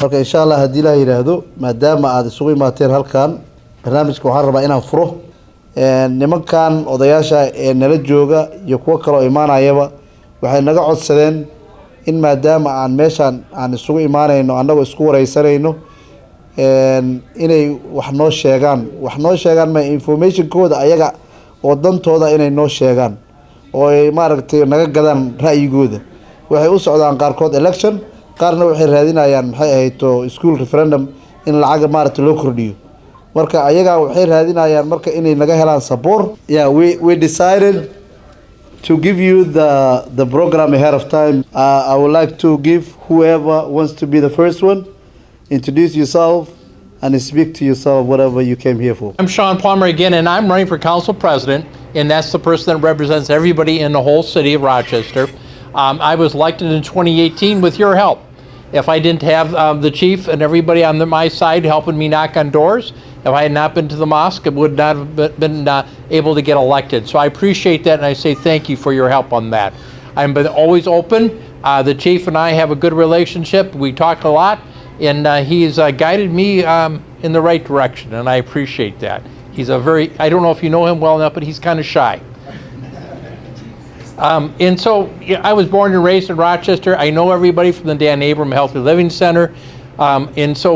marka insha Allah hadii la yiraahdo maadaama aad isugu imaateen halkan barnaamijka waxaan rabaa inaan furo nimankan odayaasha ee nala jooga iyo kuwa kale oo imaanayaba waxay naga codsadeen in maadaama aan meeshan aan isugu imaanayno anagoo isku wareysanayno inay wax noo sheegaan ma information kooda ayaga oo dantooda inay noo sheegaan oo ay maaragtay naga gadaan ra'yigooda waxay u socdaan qaarkood election qaarna waxay raadinayaan maxay ahayto school referendum in lacag maaragtay loo kordhiyo marka ayaga waxay raadinayaan marka inay naga helaan support. Yeah, we decided to give you the program ahead of time. I would like to give whoever wants to be the first one, introduce yourself and speak to yourself whatever you came here for. I'm Sean Plummer again, and I'm running for council president, and that's the person that represents everybody in the whole city of Rochester. I was elected in 2018 with your help. If I didn't have the chief and everybody on my side helping me knock on doors, if I had not been to the mosque, I would not have been able to get elected. So I appreciate that, and I say thank you for your help on that. I've been always open. The chief and I have a good relationship. We talk a lot, and he's guided me in the right direction, and I appreciate that. He's I don't know if you know him well enough, but he's kind of shy. And so I was born and raised in Rochester. I know everybody from the Dan Abram Healthy Living Center. And so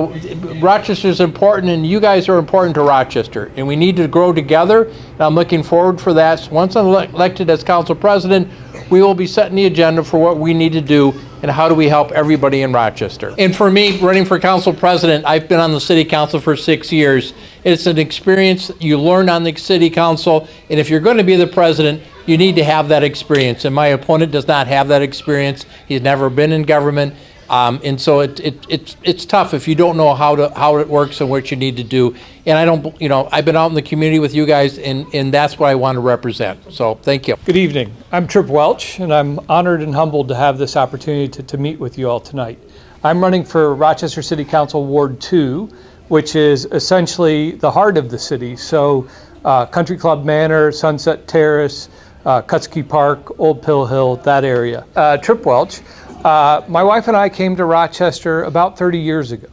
Rochester is important, and you guys are important to Rochester, and we need to grow together. And I'm looking forward for that. So once I'm elected as council president, we will be setting the agenda for what we need to do and how do we help everybody in Rochester. And for me, running for council president, I've been on the city council for 6 years. It's an experience you learn on the city council, and if you're going to be the president, you need to have that experience. And my opponent does not have that experience. He's never been in government. And so it's tough if you don't know how it works and what you need to do. And I've been out in the community with you guys, and that's what I want to represent. So thank you. Good evening. I'm Trip Welch, and I'm honored and humbled to have this opportunity to meet with you all tonight. I'm running for Rochester City Council Ward 2, which is essentially the heart of the city. So Country Club Manor, Sunset Terrace, Kutsky Park, Old Pill Hill, that area. Trip Welch. My wife and I came to Rochester about 30 years ago.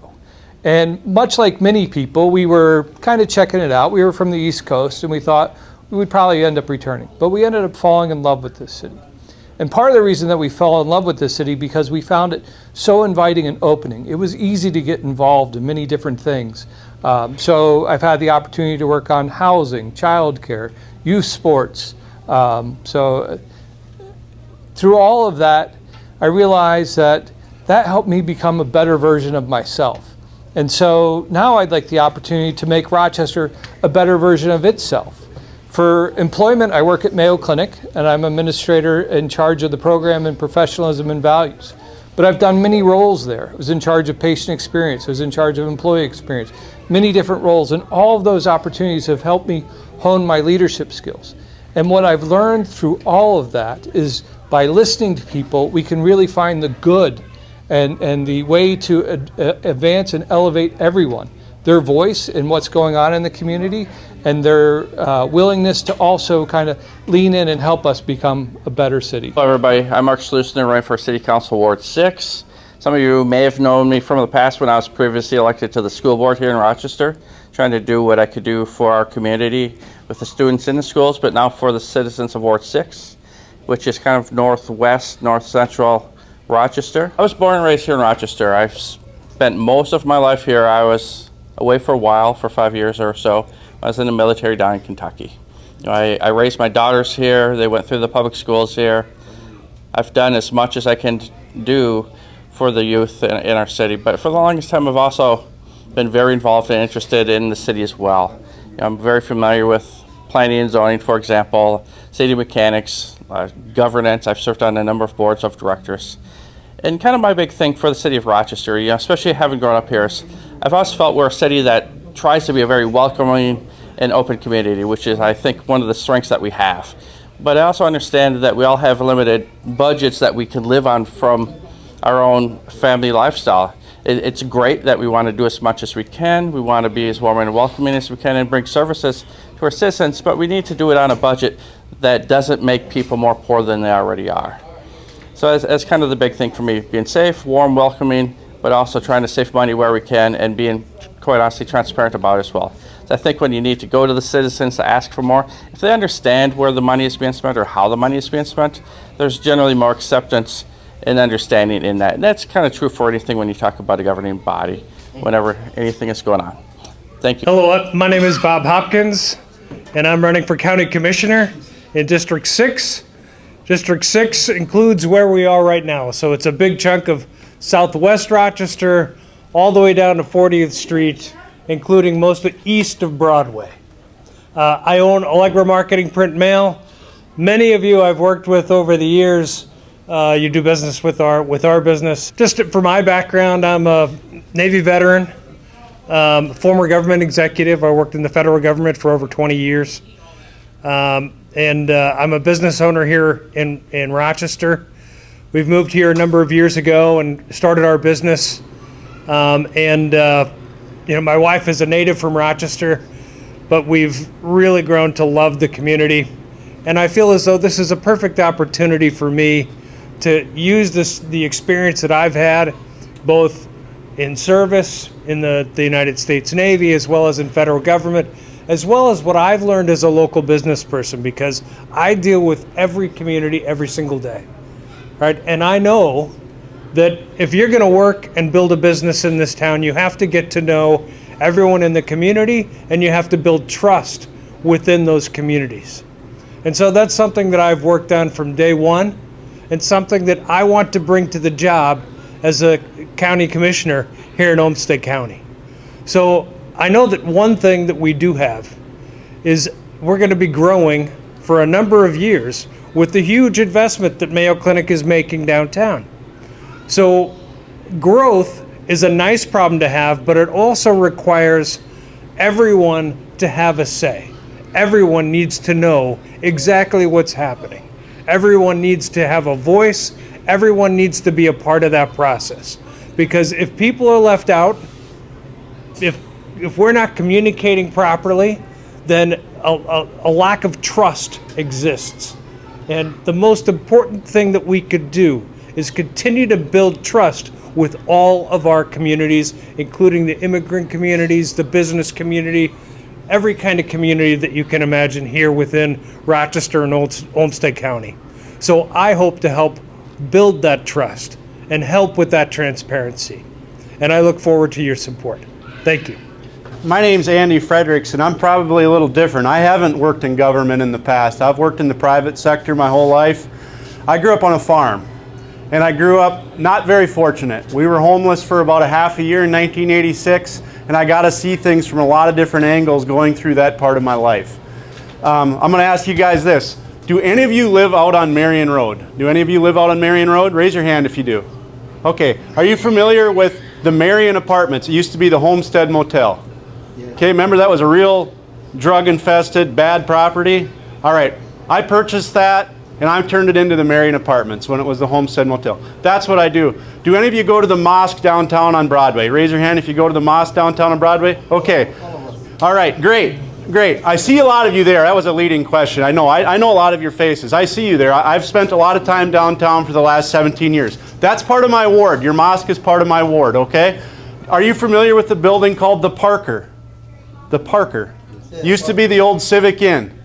And much like many people, we were kind of checking it out. We were from the East Coast, and we thought we would probably end up returning. But we ended up falling in love with this city. And part of the reason that we fell in love with this city because we found it so inviting and opening. It was easy to get involved in many different things. So I've had the opportunity to work on housing, childcare, youth sports. So through all of that, I realized that helped me become a better version of myself. And so now I'd like the opportunity to make Rochester a better version of itself. For employment, I work at Mayo Clinic, and I'm administrator in charge of the program in professionalism and values. But I've done many roles there. I was in charge of patient experience. I was in charge of employee experience, many different roles. And all of those opportunities have helped me hone my leadership skills. And what I've learned through all of that is by listening to people, we can really find the good and the way to advance and elevate everyone, their voice in what's going on in the community, and their willingness to also kind of lean in and help us become a better city. Hello everybody, I'm Mark Schlusner, running for City Council Ward 6. Some of you may have known me from the past when I was previously elected to the school board here in Rochester, trying to do what I could do for our community with the students in the schools, but now for the citizens of Ward 6. Which is kind of northwest, north central Rochester. I was born and raised here in Rochester. I've spent most of my life here. I was away for a while, for 5 years or so. I was in the military down in Kentucky. I raised my daughters here. They went through the public schools here. I've done as much as I can do for the youth in our city, but for the longest time I've also been very involved and interested in the city as well. I'm very familiar with planning and zoning, for example, city mechanics, governance. I've served on a number of boards of directors. And kind of my big thing for the city of Rochester, especially having grown up here, is I've always felt we're a city that tries to be a very welcoming and open community, which is, I think, one of the strengths that we have. But I also understand that we all have limited budgets that we can live on from our own family lifestyle. It's great that we want to do as much as we can. We want to be as warm and welcoming as we can and bring services to our citizens, but we need to do it on a budget that doesn't make people more poor than they already are. So that's kind of the big thing for me, being safe, warm, welcoming, but also trying to save money where we can and being quite honestly transparent about it as well. So I think when you need to go to the citizens to ask for more, if they understand where the money is being spent or how the money is being spent, there's generally more acceptance and understanding in that. And that's kind of true for anything when you talk about a governing body, whenever anything is going on. Thank you. Hello, my name is Bob Hopkins, and I'm running for County Commissioner in District 6. District 6 includes where we are right now, so it's a big chunk of southwest Rochester, all the way down to 40th Street, including most of east of Broadway. I own Allegra Marketing Print Mail. Many of you I've worked with over the years. You do business with our business. Just for my background, I'm a Navy veteran, former government executive. I worked in the federal government for over 20 years. And I'm a business owner here in Rochester. We've moved here a number of years ago and started our business. You know, my wife is a native from Rochester, but we've really grown to love the community. And I feel as though this is a perfect opportunity for me to use the experience that I've had, both in service in the United States Navy, as well as in federal government, as well as what I've learned as a local business person, because I deal with every community every single day, right? And I know that if you're gonna work and build a business in this town, you have to get to know everyone in the community, and you have to build trust within those communities. And so that's something that I've worked on from day one, and something that I want to bring to the job as a county commissioner here in Olmsted County. So I know that one thing that we do have is we're going to be growing for a number of years with the huge investment that Mayo Clinic is making downtown. So growth is a nice problem to have, but it also requires everyone to have a say. Everyone needs to know exactly what's happening. Everyone needs to have a voice. Everyone needs to be a part of that process. Because if people are left out, if we're not communicating properly, then a lack of trust exists. And the most important thing that we could do is continue to build trust with all of our communities, including the immigrant communities, the business community, every kind of community that you can imagine here within Rochester and Olmsted County. So I hope to help build that trust and help with that transparency. And I look forward to your support. Thank you. My name's Andy Fredericks, and I'm probably a little different. I haven't worked in government in the past. I've worked in the private sector my whole life. I grew up on a farm, and I grew up not very fortunate. We were homeless for about a half a year in 1986, and I got to see things from a lot of different angles going through that part of my life. I'm going to ask you guys this. Do any of you live out on Marion Road? Do any of you live out on Marion Road? Raise your hand if you do. Okay. Are you familiar with the Marion Apartments? It used to be the Homestead Motel. Okay, remember that was a real drug-infested, bad property? All right, I purchased that, and I turned it into the Marion Apartments when it was the Homestead Motel. That's what I do. Do any of you go to the mosque downtown on Broadway? Raise your hand if you go to the mosque downtown on Broadway. Okay. All right, great, great. I see a lot of you there. That was a leading question. I know a lot of your faces. I see you there. I've spent a lot of time downtown for the last 17 years. That's part of my ward. Your mosque is part of my ward, okay? Are you familiar with the building called the Parker? The Parker. Used to be the old Civic Inn.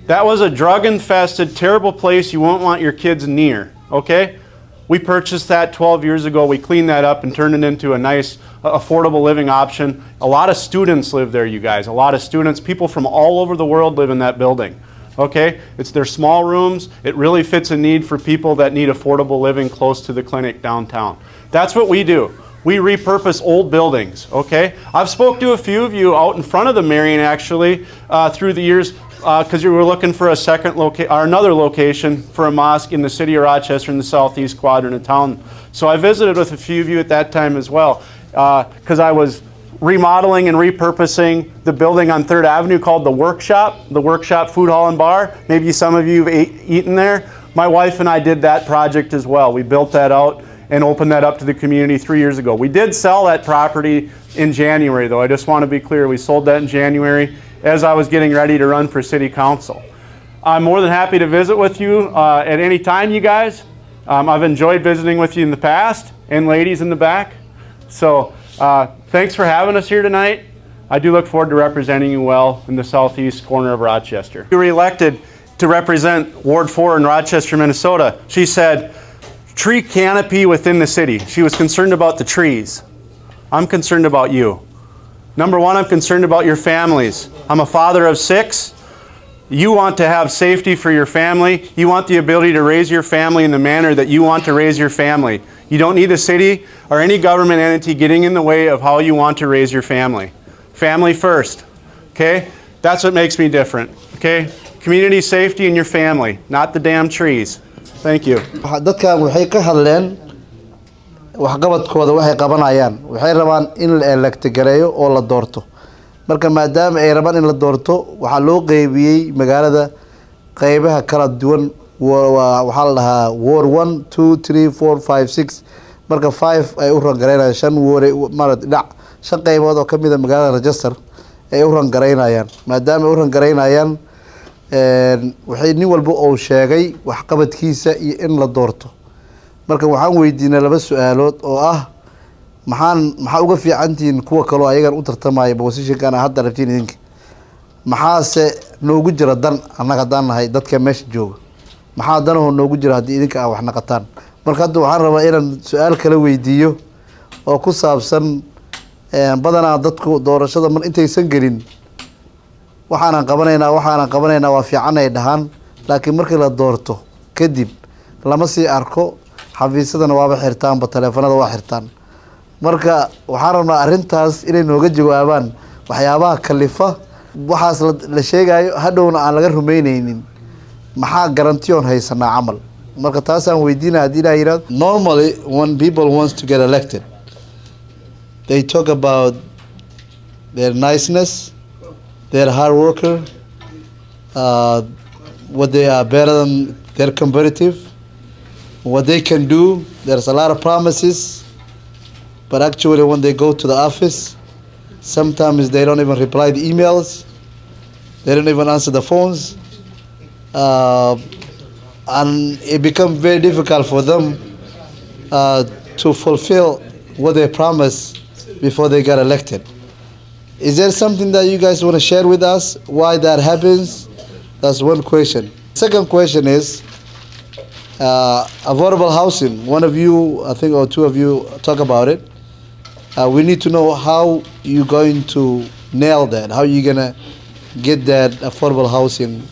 That was a drug-infested, terrible place you won't want your kids near, okay? We purchased that 12 years ago. We cleaned that up and turned it into a nice, affordable living option. A lot of students live there, you guys. A lot of students, people from all over the world live in that building, okay? It's their small rooms. It really fits a need for people that need affordable living close to the clinic downtown. That's what we do. We repurpose old buildings, okay? I've spoke to a few of you out in front of the Marion, actually, through the years, because you were looking for another location for a mosque in the city of Rochester in the southeast quadrant of town. So I visited with a few of you at that time as well, because I was remodeling and repurposing the building on 3rd Avenue called the Workshop Food Hall and Bar. Maybe some of you have eaten there. My wife and I did that project as well. We built that out and opened that up to the community 3 years ago. We did sell that property in January, though. I just want to be clear. We sold that in January as I was getting ready to run for city council. I'm more than happy to visit with you at any time, you guys. I've enjoyed visiting with you in the past, and ladies in the back. So thanks for having us here tonight. I do look forward to representing you well in the southeast corner of Rochester. You were elected to represent Ward 4 in Rochester, Minnesota. She said, tree canopy within the city. She was concerned about the trees. I'm concerned about you. Number one, I'm concerned about your families. I'm a father of 6. You want to have safety for your family. You want the ability to raise your family in the manner that you want to raise your family. You don't need the city or any government entity getting in the way of how you want to raise your family. Family first, okay? That's what makes me different, okay? Community safety and your family, not the damn trees. Thank you. dadkan waxay ka hadleen waxqabadkooda waxay qabanayaan waxay rabaan in la elect gareeyo oo la doorto marka maadaama ay rabaan in la doorto waxa loo qeybiyay magaalada qaybaha kala duwan waxa la dhahaa ward 1 2 3 4 5 6 marka 5 ay u rangareynayaan 5 ward marad dhac 5 qaybood oo kamid ah magaalada Rochester ay u rangareynayaan maadaama ay u rangareynayaan waxay nin walba oo sheegay waxqabadkiisa iyo in la doorto marka waxaan weydiinay laba su'aalood oo ah maxaa uga fiicantiin kuwa kale ayagan u tartamaya position-kan hadda rabtiin idinka maxaase noogu jira dan annaga hadaan nahay dadka meesha jooga maxaa danoo noogu jira haddii idinka wax naqataan marka hadda waxaan rabaa inaan su'aal kala weydiiyo oo ku saabsan badanaa dadku doorashada mar intaysan gelin waxaan qabanaynaa waa fiican ay dhahaan laakiin markii la doorto kadib lama sii arko xafiisadana waaba xirtaanba taleefanada waa xirtaan marka waxaan rabnaa arrintaas inay nooga jawaabaan waxyaabaha kalifa waxaas la sheegayo hadhowna aan laga rumaynaynin maxaa garantiyoon haysanaa camal marka taasaan weydiinaa haddii ilaa yidhahdo normally when people wants to get elected they talk about their niceness, they're hard worker, what they are better than their competitive, what they can do. There's a lot of promises, but actually when they go to the office, sometimes they don't even reply the emails, they don't even answer the phones, and it becomes very difficult for them to fulfill what they promised before they got elected. Is there something that you guys want to share with us why that happens? That's one question. Second question is affordable housing. One of you, I think, or two of you talk about it. We need to know how you're going to nail that. How you're gonna get that affordable housing,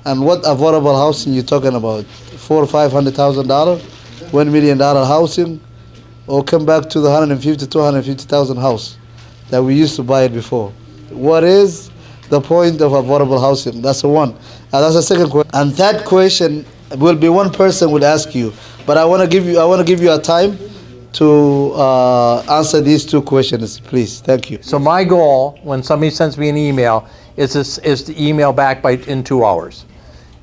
and what affordable housing you're talking about? $400,000 or $500,000, $1 million housing, or come back to the 150,000 to 250,000 house that we used to buy it before. What is the point of affordable housing? That's the one. That's the second question. And third question will be one person will ask you, but I want to give you a time to answer these two questions, please. Thank you. So my goal, when somebody sends me an email, is to email back in 2 hours.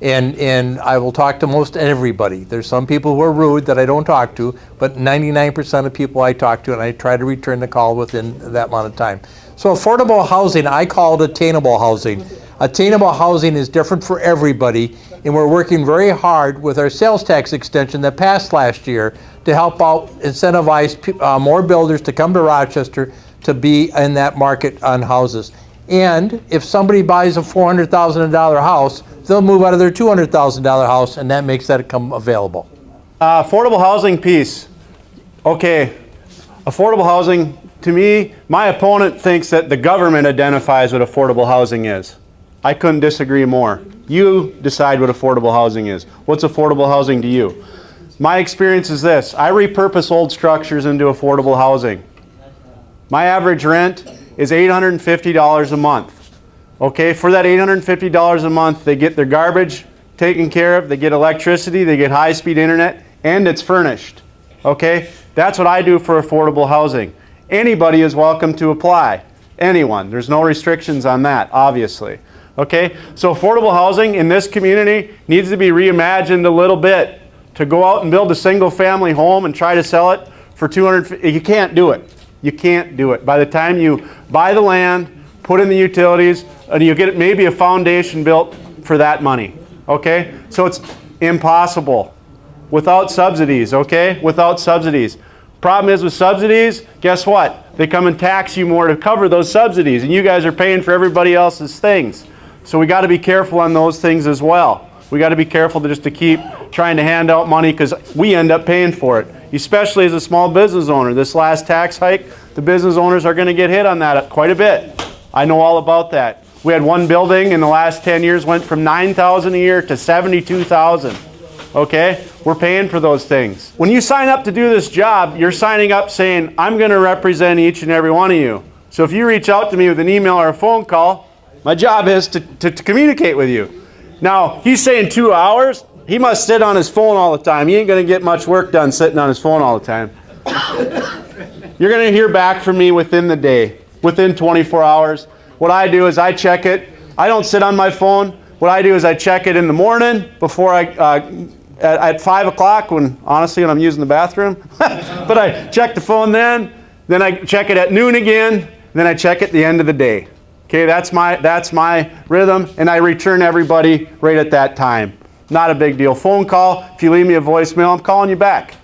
And I will talk to most everybody. There's some people who are rude that I don't talk to, but 99% of people I talk to, and I try to return the call within that amount of time. So affordable housing, I call it attainable housing. Attainable housing is different for everybody, and we're working very hard with our sales tax extension that passed last year to help out incentivize more builders to come to Rochester to be in that market on houses. And if somebody buys a $400,000 house, they'll move out of their $200,000 house, and that makes that come available. Affordable housing piece. Okay, affordable housing, to me, my opponent thinks that the government identifies what affordable housing is. I couldn't disagree more. You decide what affordable housing is. What's affordable housing to you? My experience is this. I repurpose old structures into affordable housing. My average rent is $850 a month. Okay, for that $850 a month, they get their garbage taken care of, they get electricity, they get high-speed internet, and it's furnished. Okay, that's what I do for affordable housing. Anybody is welcome to apply. Anyone. There's no restrictions on that, obviously. Okay, so affordable housing in this community needs to be reimagined a little bit. To go out and build a single-family home and try to sell it for $200,000, you can't do it. You can't do it. By the time you buy the land, put in the utilities, and you get maybe a foundation built for that money. Okay? So it's impossible. Without subsidies, okay? Without subsidies. Problem is with subsidies, guess what? They come and tax you more to cover those subsidies, and you guys are paying for everybody else's things. So we got to be careful on those things as well. We got to be careful to keep trying to hand out money because we end up paying for it, especially as a small business owner. This last tax hike, the business owners are going to get hit on that quite a bit. I know all about that. We had one building in the last 10 years went from $9,000 a year to $72,000. Okay? We're paying for those things. When you sign up to do this job, you're signing up saying, I'm going to represent each and every one of you. So if you reach out to me with an email or a phone call, my job is to communicate with you. Now, he's saying 2 hours. He must sit on his phone all the time. He ain't going to get much work done sitting on his phone all the time. You're going to hear back from me within the day, within 24 hours. What I do is I check it. I don't sit on my phone. What I do is I check it in the morning before at 5 o'clock when I'm using the bathroom. But I check the phone then I check it at noon again, then I check it at the end of the day. Okay, that's my rhythm, and I return everybody right at that time. Not a big deal. Phone call, if you leave me a voicemail, I'm calling you back.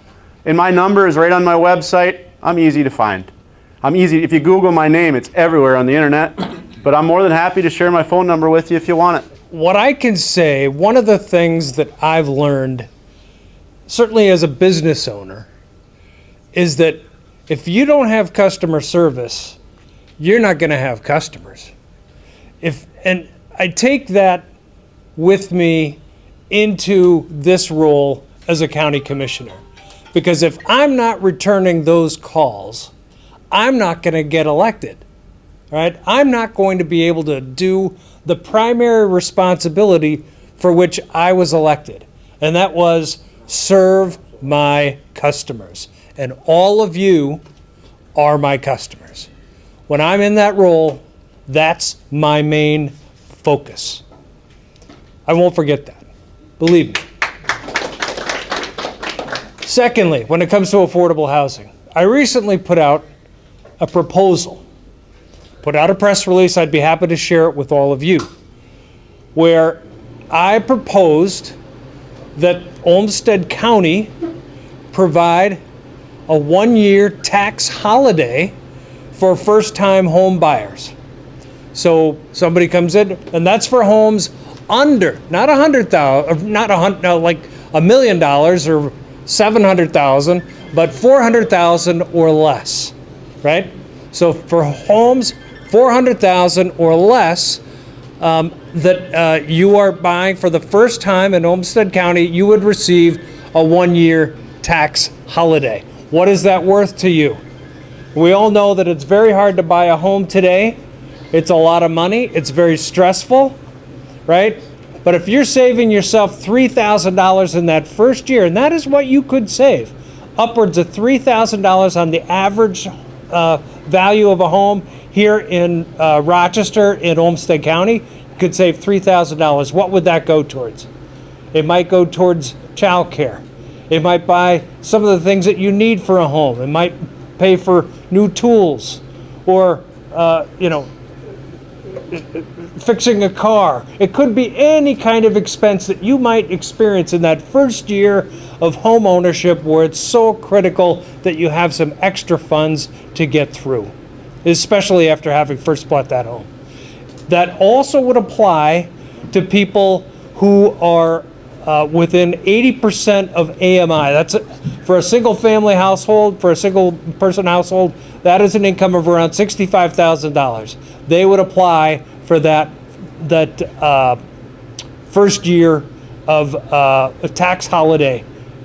And my number is right on my website. I'm easy to find. If you Google my name, it's everywhere on the internet. But I'm more than happy to share my phone number with you if you want it. What I can say, one of the things that I've learned, certainly as a business owner, is that if you don't have customer service, you're not going to have customers. And I take that with me into this role as a county commissioner. Because if I'm not returning those calls, I'm not going to get elected. Right? I'm not going to be able to do the primary responsibility for which I was elected. And that was serve my customers. And all of you are my customers. When I'm in that role, that's my main focus. I won't forget that. Believe me. Secondly, when it comes to affordable housing, I recently put out a proposal. Put out a press release, I'd be happy to share it with all of you, where I proposed that Olmsted County provide a 1-year tax holiday for first-time home buyers. So somebody comes in, and that's for homes under, not $100,000, like $1 million or $700,000, but $400,000 or less, right? So for homes $400,000 or less that you are buying for the first time in Olmsted County, you would receive a 1-year tax holiday. What is that worth to you? We all know that it's very hard to buy a home today. It's a lot of money. It's very stressful, right? But if you're saving yourself $3,000 in that first year, and that is what you could save, upwards of $3,000 on the average value of a home here in Rochester, in Olmsted County, you could save $3,000. What would that go towards? It might go towards child care. It might buy some of the things that you need for a home. It might pay for new tools or, fixing a car. It could be any kind of expense that you might experience in that first year of home ownership where it's so critical that you have some extra funds to get through, especially after having first bought that home. That also would apply to people who are within 80% of AMI. That's for a single family household, for a single person household, that is an income of around $65,000. They would apply for that first year of a tax holiday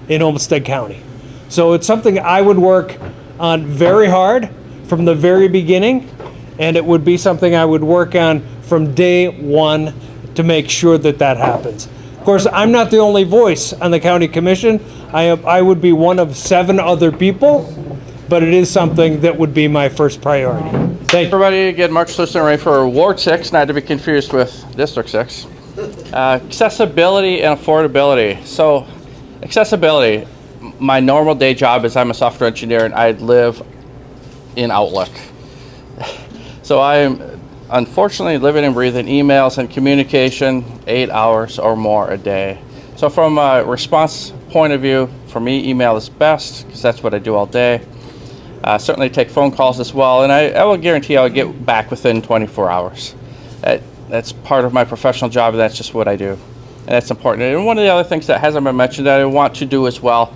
in Olmsted County. So it's something I would work on very hard from the very beginning, and it would be something I would work on from day one to make sure that that happens. Of course, I'm not the only voice on the county commission. I would be one of 7 other people, but it is something that would be my first priority. Thank you. Everybody, again, Mark Solicitor Ray for Ward 6, not to be confused with District 6. Accessibility and affordability. So, accessibility, my normal day job is I'm a software engineer and I live in Outlook. So I am unfortunately living and breathing emails and communication 8 hours or more a day. So from a response point of view, for me, email is best because that's what I do all day. Certainly take phone calls as well, and I will guarantee I'll get back within 24 hours. That's part of my professional job, and that's just what I do. And that's important. And one of the other things that hasn't been mentioned that I want to do as well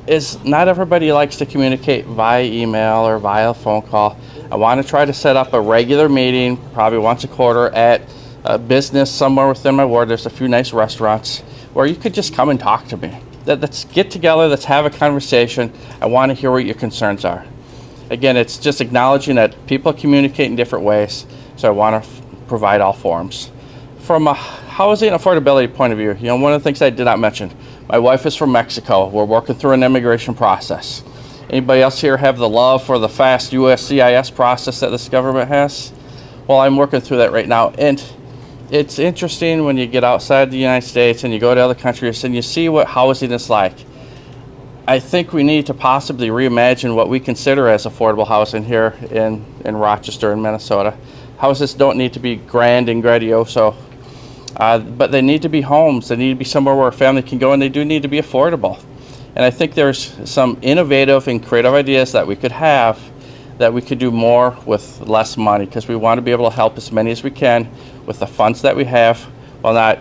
is not everybody likes to communicate via email or via phone call. I want to try to set up a regular meeting, probably once a quarter, at a business somewhere within my ward. There's a few nice restaurants where you could just come and talk to me. Let's get together, let's have a conversation. I want to hear what your concerns are. Again, it's just acknowledging that people communicate in different ways, so I want to provide all forms. From a housing affordability point of view, one of the things I did not mention, my wife is from Mexico. We're working through an immigration process. Anybody else here have the love for the fast USCIS process that this government has? Well, I'm working through that right now, and it's interesting when you get outside the United States and you go to other countries and you see what housing is like. I think we need to possibly reimagine what we consider as affordable housing here in Rochester and Minnesota. Houses don't need to be grand and grandiose, but they need to be homes. They need to be somewhere where a family can go, and they do need to be affordable. And I think there's some innovative and creative ideas that we could have that we could do more with less money, because we want to be able to help as many as we can with the funds that we have while not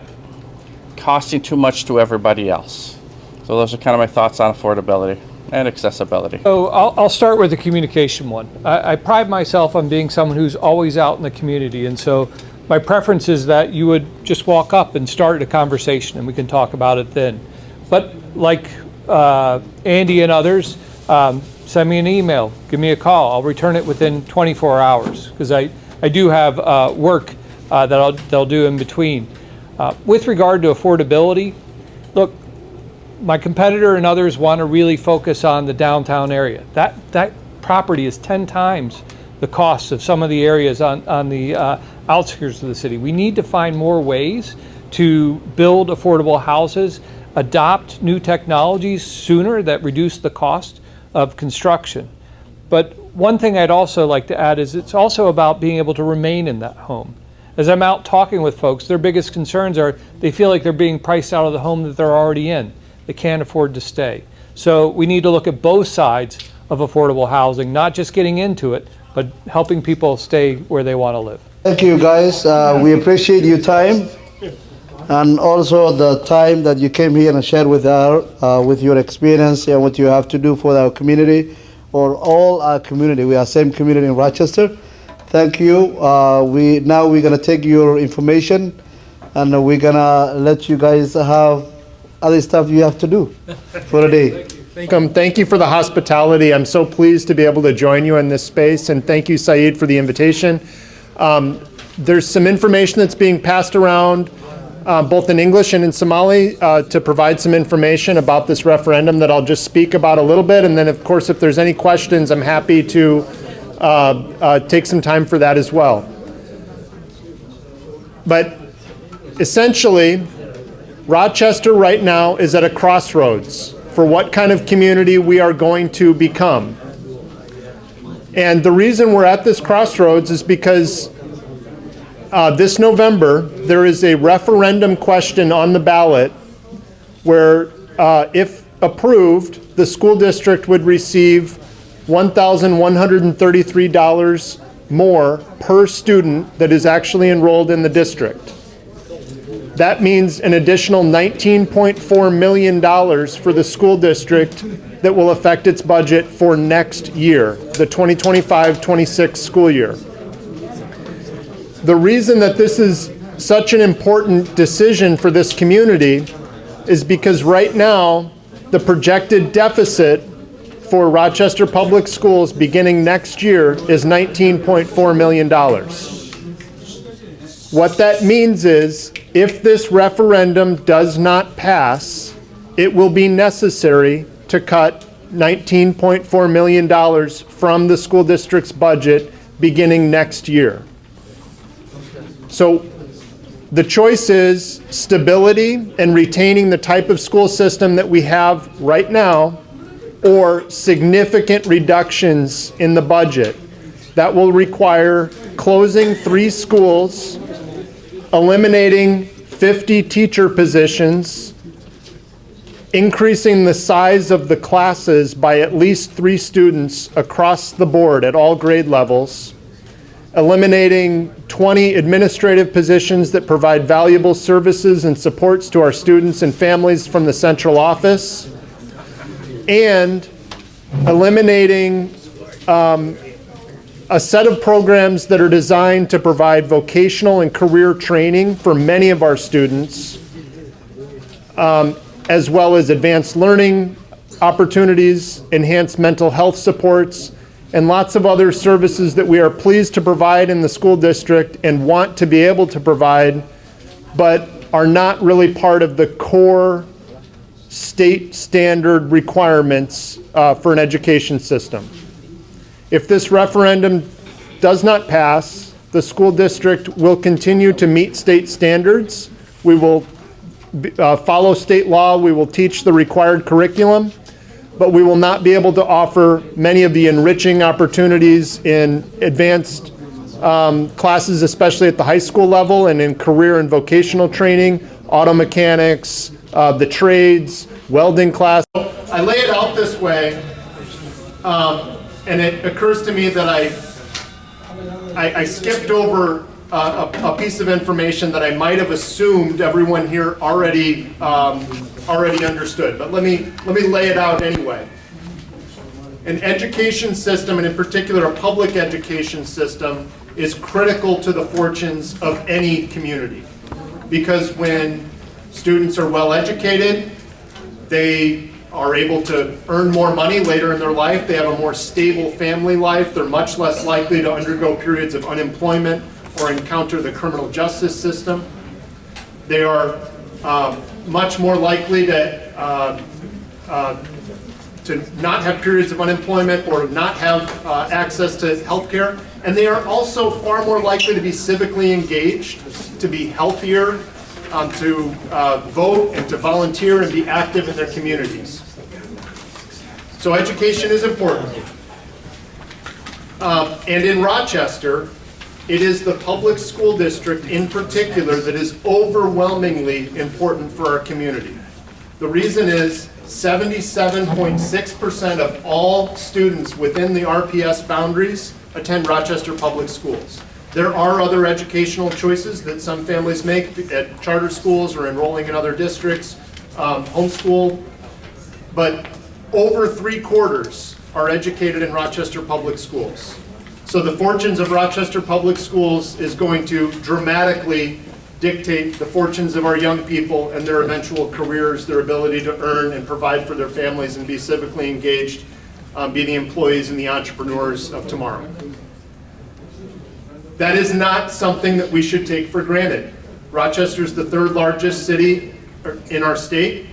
costing too much to everybody else. So those are kind of my thoughts on affordability and accessibility. So I'll start with the communication one. I pride myself on being someone who's always out in the community, and so my preference is that you would just walk up and start a conversation and we can talk about it then. But like Andy and others, send me an email, give me a call. I'll return it within 24 hours because I do have work that they'll do in between. With regard to affordability, look, my competitor and others want to really focus on the downtown area. That property is 10 times the cost of some of the areas on the outskirts of the city. We need to find more ways to build affordable houses, adopt new technologies sooner that reduce the cost of construction. But one thing I'd also like to add is it's also about being able to remain in that home. As I'm out talking with folks, their biggest concerns are they feel like they're being priced out of the home that they're already in. They can't afford to stay. So we need to look at both sides of affordable housing, not just getting into it, but helping people stay where they want to live. Thank you, guys. We appreciate your time, and also the time that you came here and shared with your experience and what you have to do for our community, or all our community. We are same community in Rochester. Thank you. We're gonna take your information, and we're gonna let you guys have other stuff you have to do for the day. Thank you for the hospitality. I'm so pleased to be able to join you in this space, and thank you, Saeed, for the invitation. There's some information that's being passed around both in English and in Somali to provide some information about this referendum that I'll just speak about a little bit, and then of course if there's any questions I'm happy to take some time for that as well. But essentially, Rochester right now is at a crossroads for what kind of community we are going to become. And the reason we're at this crossroads is because this November there is a referendum question on the ballot where if approved, the school district would receive $1,133 more per student that is actually enrolled in the district. That means an additional $19.4 million for the school district that will affect its budget for next year, the 2025-26 school year. The reason that this is such an important decision for this community is because right now, the projected deficit for Rochester Public Schools beginning next year is $19.4 million. What that means is, if this referendum does not pass, it will be necessary to cut $19.4 million from the school district's budget beginning next year. So the choice is stability and retaining the type of school system that we have right now, or significant reductions in the budget. That will require closing 3 schools, eliminating 50 teacher positions, increasing the size of the classes by at least 3 students across the board at all grade levels, eliminating 20 administrative positions that provide valuable services and supports to our students and families from the central office, and eliminating a set of programs that are designed to provide vocational and career training for many of our students, as well as advanced learning opportunities, enhanced mental health supports, and lots of other services that we are pleased to provide in the school district and want to be able to provide, but are not really part of the core state standard requirements for an education system. If this referendum does not pass, the school district will continue to meet state standards. We will follow state law. We will teach the required curriculum, but we will not be able to offer many of the enriching opportunities in advanced classes, especially at the high school level, and in career and vocational training, auto mechanics, the trades, welding class. I lay it out this way, and it occurs to me that I skipped over a piece of information that I might have assumed everyone here already understood. But let me lay it out anyway. An education system, and in particular a public education system, is critical to the fortunes of any community. Because when students are well educated, they are able to earn more money later in their life. They have a more stable family life. They're much less likely to undergo periods of unemployment or encounter the criminal justice system. They are much more likely to not have periods of unemployment or not have access to health care. And they are also far more likely to be civically engaged, to be healthier, to vote and to volunteer and be active in their communities. So education is important. And in Rochester, it is the public school district in particular that is overwhelmingly important for our community. The reason is 77.6% of all students within the RPS boundaries attend Rochester Public Schools. There are other educational choices that some families make at charter schools or enrolling in other districts, homeschool, but over 3/4 are educated in Rochester Public Schools. So the fortunes of Rochester Public Schools is going to dramatically dictate the fortunes of our young people and their eventual careers, their ability to earn and provide for their families and be civically engaged, be the employees and the entrepreneurs of tomorrow. That is not something that we should take for granted. Rochester is the 3rd largest city in our state,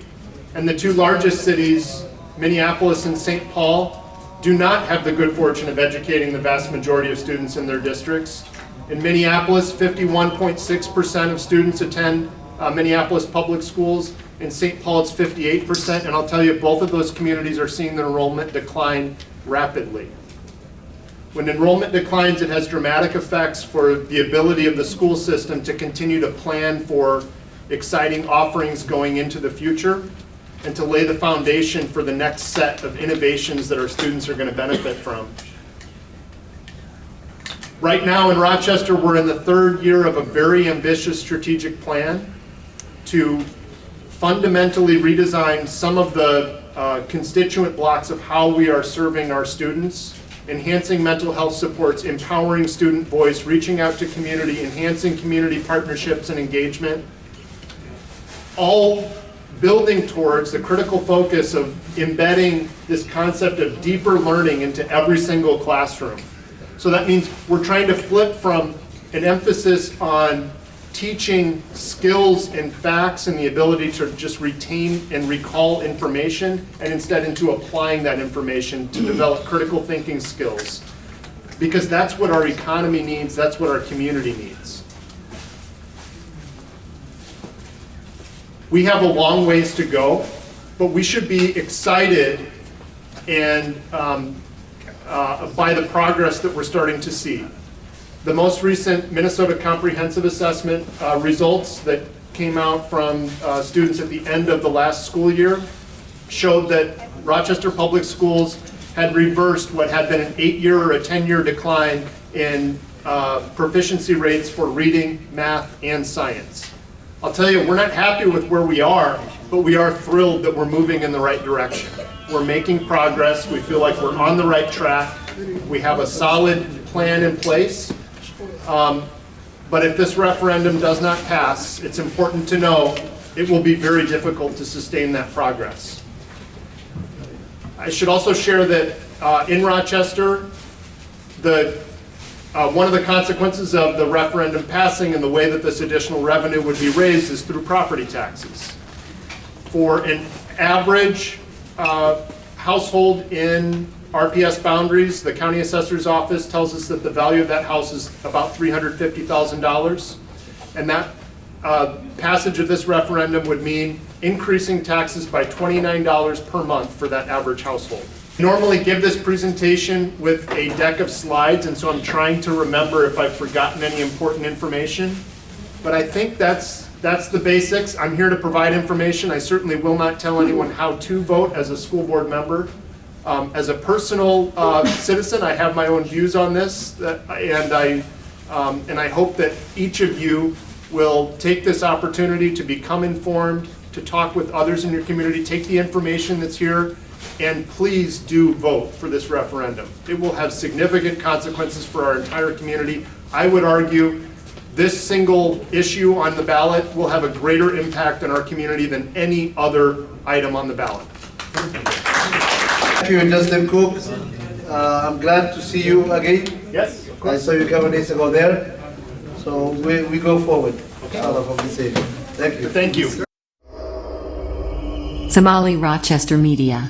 and the 2 largest cities, Minneapolis and St. Paul, do not have the good fortune of educating the vast majority of students in their districts. In Minneapolis, 51.6% of students attend Minneapolis public schools. In St. Paul, it's 58%, and I'll tell you, both of those communities are seeing their enrollment decline rapidly. When enrollment declines, it has dramatic effects for the ability of the school system to continue to plan for exciting offerings going into the future and to lay the foundation for the next set of innovations that our students are going to benefit from. Right now in Rochester, we're in the 3rd year of a very ambitious strategic plan to fundamentally redesign some of the constituent blocks of how we are serving our students, enhancing mental health supports, empowering student voice, reaching out to community, enhancing community partnerships and engagement, all building towards the critical focus of embedding this concept of deeper learning into every single classroom. So that means we're trying to flip from an emphasis on teaching skills and facts and the ability to just retain and recall information, and instead into applying that information to develop critical thinking skills. Because that's what our economy needs, that's what our community needs. We have a long ways to go, but we should be excited and by the progress that we're starting to see. The most recent Minnesota Comprehensive Assessment results that came out from students at the end of the last school year showed that Rochester Public Schools had reversed what had been an 8-year or a 10-year decline in proficiency rates for reading, math, and science. I'll tell you, we're not happy with where we are, but we are thrilled that we're moving in the right direction. We're making progress. We feel like we're on the right track. We have a solid plan in place. But if this referendum does not pass, it's important to know it will be very difficult to sustain that progress. I should also share that in Rochester, one of the consequences of the referendum passing and the way that this additional revenue would be raised is through property taxes. For an average household in RPS boundaries, the county assessor's office tells us that the value of that house is about $350,000. And that passage of this referendum would mean increasing taxes by $29 per month for that average household. I normally give this presentation with a deck of slides, and so I'm trying to remember if I've forgotten any important information. But I think that's the basics. I'm here to provide information. I certainly will not tell anyone how to vote as a school board member. As a personal citizen, I have my own views on this, and I hope that each of you will take this opportunity to become informed, to talk with others in your community, take the information that's here, and please do vote for this referendum. It will have significant consequences for our entire community. I would argue this single issue on the ballot will have a greater impact on our community than any other item on the ballot. Thank you, Justin Cook. I'm glad to see you again. Yes, of course. I saw you a couple days ago there. So we go forward. Thank you. Thank you. Somali Rochester Media.